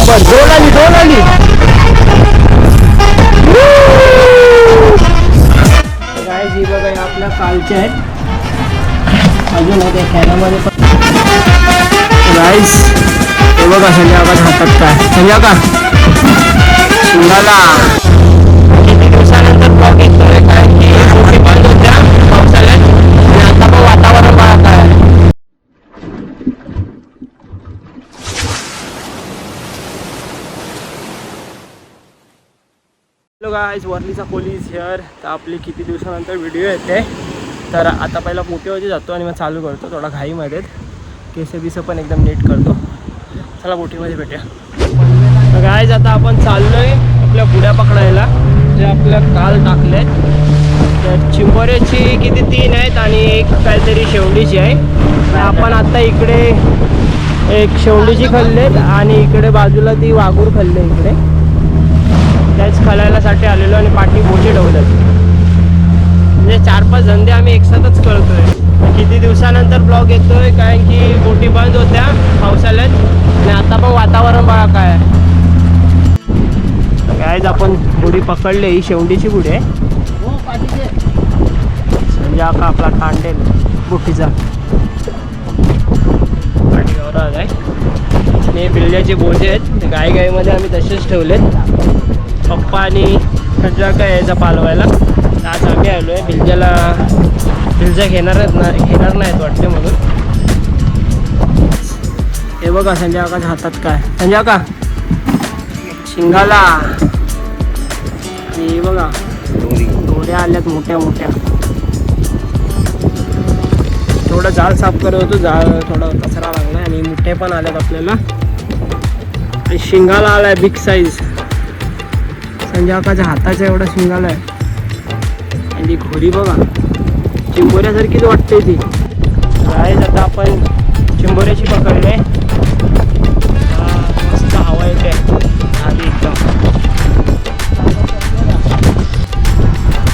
Number. दोन आली. काय जी बघा हे आपल्या कालचे आहेत. अजून होते कॅनामध्ये पण गाईस. हे बघा संध्याकाळ हातात काय संध्याकाळ शिंगाला किती दिवसानंतर ब्लॉग येतोय. काय की मोठी बंद होत्या पावसाळ्यात आणि आता पण वातावरण बघा काय. हॅलो गाईज, वर्लीचा पोलीस हिअर. तर आपली किती दिवसानंतर व्हिडिओ येते. तर आता पहिला बोटीवरती जातो आणि मग चालू करतो थोडा घाईमध्ये. केस पण एकदम नीट करतो. चला बोटीमध्ये भेटूया. तर गाईज आता आपण चाललोय आपल्या बुड्या पकडायला जे आपल्या काल टाकलेत. तर चिंबोऱ्याची किती 3 आहेत आणि एक काहीतरी शेवंडीची आहे. आपण आता इकडे एक शेवंडीची खाल्लेत आणि इकडे बाजूला ती वाघूर खाल्ले. इकडे त्याच खालायलासाठी आलेलो आणि पाठी बोटी ठेवल्यात. म्हणजे 4-5 धंदे आम्ही एकसाथच करतोय. किती दिवसानंतर ब्लॉग येतोय कारण की बोटी बंद होत्या पावसाळ्यात आणि आता पण वातावरण बघा काय. गाईज आपण बुडी पकडली. ही शेवंडीची बुडी आहे. म्हणजे आता आपला तांडेल बोटीचा पाठीवर आहे. आणि बिल्ल्याचे बोजे आहेत. गाईमध्ये आम्ही तसेच ठेवलेत. पप्पा आणि सज्जा काय यायचा पालवायला. आज आम्ही आलो आहे. बिल्जा घेणार नाहीत वाटते म्हणून. हे बघा संध्याकाळच्या हातात काय संध्याकाळ शिंगाला. हे बघा दोऱ्या आल्यात मोठ्या. थोडं जाळ साफ करत होतो. जाळ थोडा कचरा लागला आणि मुठे पण आल्यात आपल्याला. आणि शिंगाला आलाय बिग साईज. संध्याकाळच्या हाताच्या एवढा शिंगाला आहे. आणि ती घोडी बघा चिंबोऱ्यासारखीच वाटते ती. गाईज आता आपण चिंबोऱ्याची पकडले. मस्त हवा येते आधी एकदम.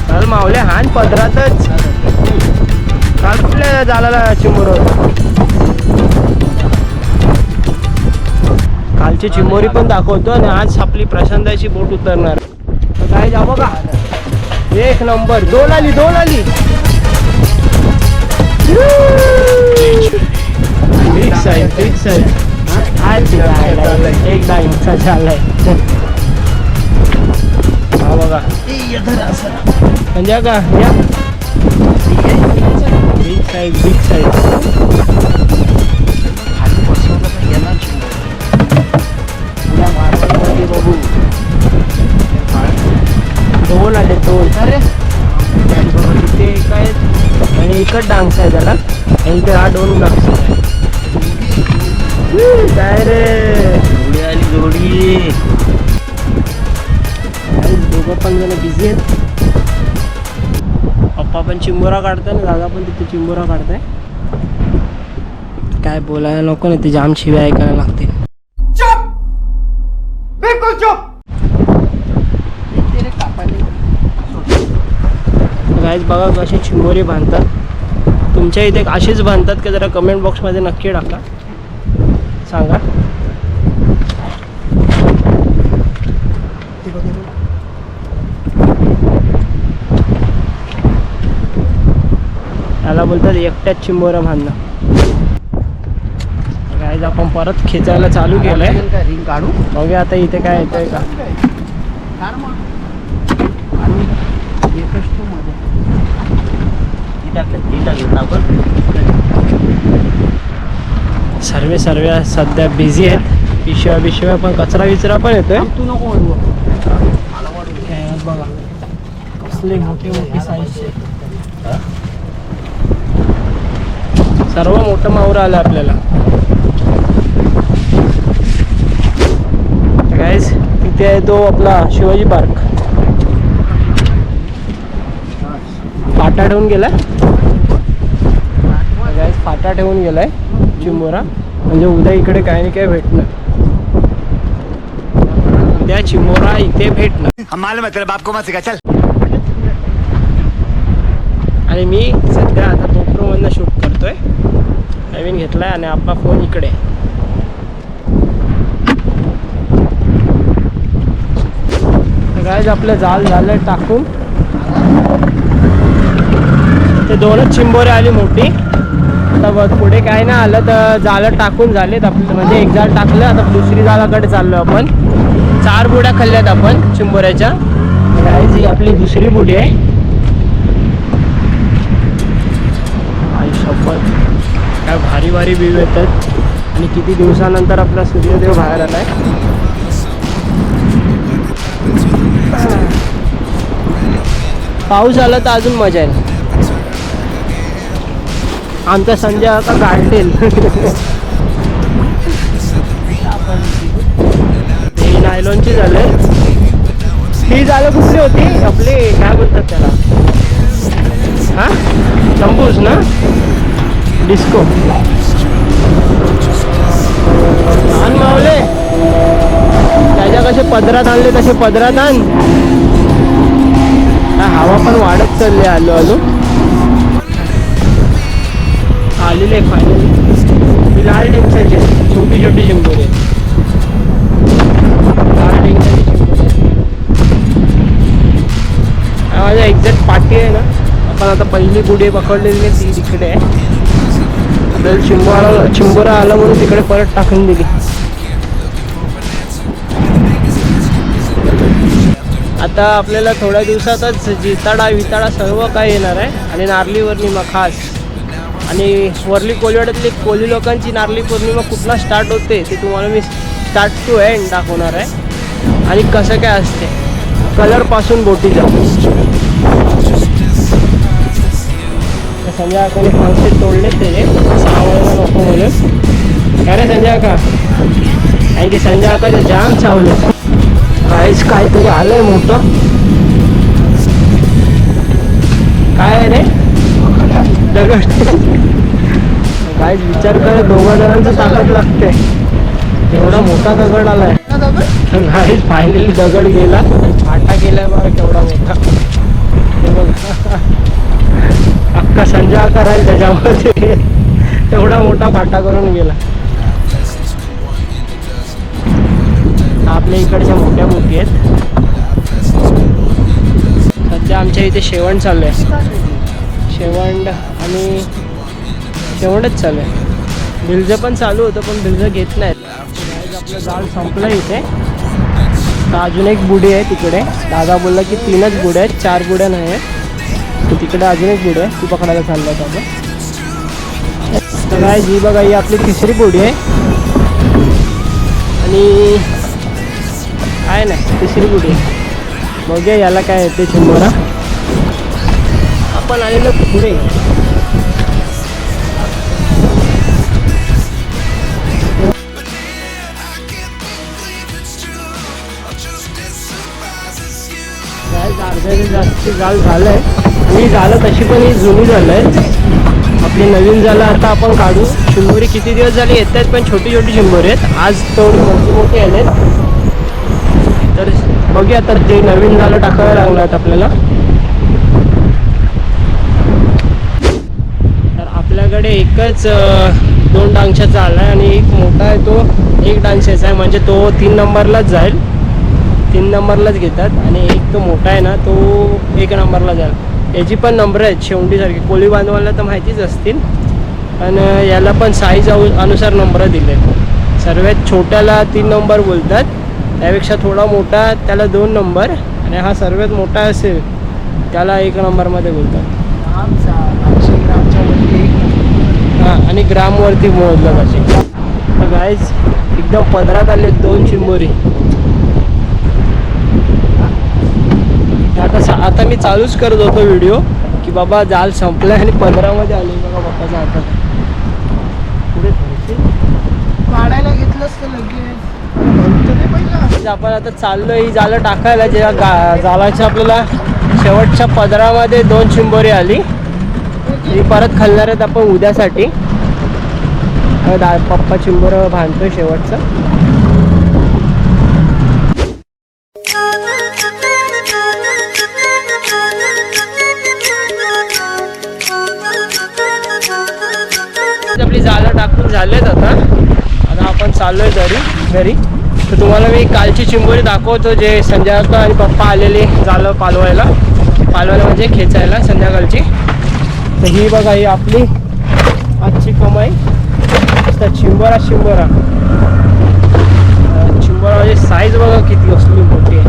काल मावल्या हान पदरातच. काल कुठल्या झाला चिंबोर. कालची चिंबोरी पण दाखवतो आणि आज आपली प्रशांताची बोट उतरणार. काय जा बघा एक नंबर. दोन आली. बिग साईज एकदा इंचा झालाय. हा बघा म्हणजे का या बिग साईज. बघू दोन आले. तिथे काय आणि इकड डान्स आहे त्याला आणि इथे हा 2 डान्स काय रे. जोडी दोघं पण जण बिझी आहेत. पप्पा पण चिंबोरा काढताय ना दादा पण तिथे चिंबोरा काढताय. काय बोलायला नको ना ते जाम शिव्या ऐकायला लागते. गाईज बघा कशी चिंबोरी बांधतात. तुमच्या इथे अशीच बांधतात का जरा कमेंट बॉक्समध्ये नक्की टाका सांगा. त्याला बोलतात एकट्याच चिंबोरा बांधणं. गाईज आपण परत खेचायला चालू केलंय. रिंग काढू बघूया आता इथे काय येतंय का. सर्व सध्या बिझी आहेत. पिशव्या पण कचरा पण येतोय. बघा कसले मोठी साईजचे सर्व मोठं मावरं आलं आपल्याला. गाईज तिथे आहे तो आपला शिवाजी पार्क. फाटा ठेवून गेलाय. गाईज फाटा ठेवून गेलाय चिंबोरा. म्हणजे उद्या इकडे काय नाही काय भेटणार. उद्या चिंबोरा इथे भेटणार. बाप को चल. आणि मी सध्या आता GoPro मधनं शूट करतोय. नवीन घेतलाय आणि आपला फोन इकडे. आपलं जाल झालं टाकून. ते दोनच चिंबोरे आली मोठी. आता पुढे काय नाही आलं तर जाळं टाकून झालेत आपलं, म्हणजे एक जाळ टाकलं. आता दुसरी जाळाकडे चाललो आपण. 4 बुड्या खाल्ल्यात आपण चिंबोऱ्याच्या. ही आपली दुसरी बुडी आहे. आई शपथ, काय भारी भारी व्ह्यू येतात. आणि किती दिवसानंतर आपला सूर्योदय बाहेर आलाय. पाऊस आला तर अजून मजा येईल. आमचा संजय आता गाळतील. हे नायलॉनची झाले. ही झालं कुठली होती आपली, काय बोलतात त्याला, हा तंबूस ना, डिस्को. आण मावले, त्याच्या कसे पदरात आणले तसे पदरात आण. हवा पण वाढत चालली. आलो आलो आलेले फायनली. लाल टेंगसाची छोटी छोटी चिंबोरी. लाल टेंगसाची चिंबोरी माझ्या एक्झॅक्ट पाठी आहे ना. आपण आता पहिली बुडी पकडलेली ती तिकडे आहे. तर चिंबोरा आला म्हणून तिकडे परत टाकून दिली. आता आपल्याला थोड्या दिवसातच जिताडा विताडा सर्व काय येणार आहे. आणि नारळी पौर्णिमा खास. आणि वरली कोलीवाड्यातली कोली लोकांची नारळी पौर्णिमा कुठला स्टार्ट होते ते तुम्हाला मी स्टार्ट टू एंड दाखवणार आहे. आणि कसं काय असते कलरपासून बोटी जाऊ. संजय काकाने फांसे तोडले त्याचे 6 वेळेला नको म्हणून. काय रे संजय काका, कारण की संजय काकाचे जाम चावले. काहीच काहीतरी आलंय मोठं. काय आहे रे, दगड. काहीच विचार कर, 2 जणांचं ताकद लागते. एवढा मोठा दगड आलाय. काहीच फायनली दगड गेला. फाटा गेलाय बरं केवढा मोठा. हे बघ, अख्खा संजय आकार आहे त्याच्यामध्ये. एवढा मोठा फाटा करून गेला. आपल्या इकडच्या मोठ्या मोठी आहेत. सध्या आमच्या इथे शेवण चालू आहे. शेवंड आणि शेवंडच चालू आहे. भिलजं पण चालू होतं पण भिलजं घेत नाहीत. आपलं जाळ संपलं इथे. तर अजून एक बुडी आहे तिकडे. दादा बोलला की 3च बुड्या आहेत, 4 बुड्या नाही आहेत. तर तिकडे अजून एक बुडी आहे, ती पकडायला चाललं आहे आपण. तर काय जी बघा, ही आपली 3री बुडी आहे. आणि काय नाही 3री बुडी आहे. बघूया याला काय येते चिंबोरा. आपण आलेलो पुढे. जास्त जाळ झालंय. आणि झालं तशी पण ही जुनी झालं आहे. आपली नवीन झालं आता आपण काढू. चिंबोरी किती दिवस झाली येत आहेत पण छोटी छोटी चिंबोरी आहेत. आज थोडी मोठी मोठी आलेत. तर बघूया आता ते नवीन झालं टाकावं लागलं आहेत आपल्याला. तर आपल्याकडे एकच 2 डांगशाचा आला आहे. आणि एक मोठा आहे तो 1 डांगशाचा आहे. म्हणजे तो 3 नंबरलाच जाईल. 3 नंबरलाच घेतात. आणि एक तो मोठा आहे ना तो 1 नंबरला जाईल. याची पण नंबर आहेत शेवंडीसारखी. कोळी बांधवायला तर माहितीच असतील. आणि याला पण साईज अनुसार नंबर दिले. सर्वात छोट्याला 3 नंबर बोलतात. त्यापेक्षा थोडा मोठा त्याला 2 नंबर. आणि हा सर्वात मोठा असेल त्याला 1 नंबरमध्ये बोलतात. 500 ग्रामच्या वरती. हां, आणि ग्रामवरती मोजलं जाते. तर गाईज एकदम पदरात आले 2 चिंबोरी. आता मी चालूच करत होतो व्हिडिओ की बाबा जाल संपलाय आणि 15मध्ये आले. बघा बाप्पाचा आता पुढे काढायला घेतलंच तर लगेच. आपण आता चाललो ही जाळं टाकायला. जेव्हा जाळाच्या आपल्याला शेवटच्या पदरामध्ये 2 चिंबोरी आली. ही परत खालणार आहेत आपण उद्यासाठी. पप्पा चिंबोर बांधतोय शेवटचं. आपली जाळं टाकून झालेत. आता आपण चाललोय घरी. तर तुम्हाला मी कालची चिंबोरी दाखवतो, जे संजय आणि पप्पा आलेले झालं पालवायला म्हणजे खेचायला संध्याकाळची. तर ही बघा, ही आपली आजची कमाई. चिंबोरा म्हणजे साईज बघा किती असली मोठी आहे.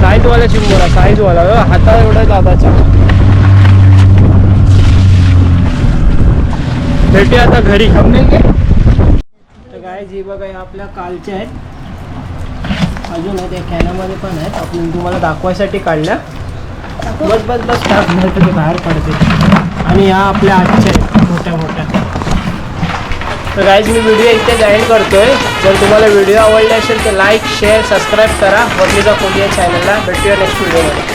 साईजवाला चिंबोरा, साईजवाला हाता एवढा दादाचा. भेटूया आता घरी. तर काय जी बघा, हे आपल्या कालच्या आहेत, अजून आहे त्या कॅनामध्ये पण आहेत. आपण तुम्हाला दाखवायसाठी काढल्या. बस टाक, नाही तर ते बाहेर पडते. आणि ह्या आपल्या आजच्या आहेत मोठ्या. तर गाईज मी व्हिडिओ इथे जॉईन करतोय. जर तुम्हाला व्हिडिओ आवडला असेल तर लाईक, शेअर, सबस्क्राईब करा वकलीचा कोली या चॅनलला. भेटूया नेक्स्ट व्हिडिओमध्ये.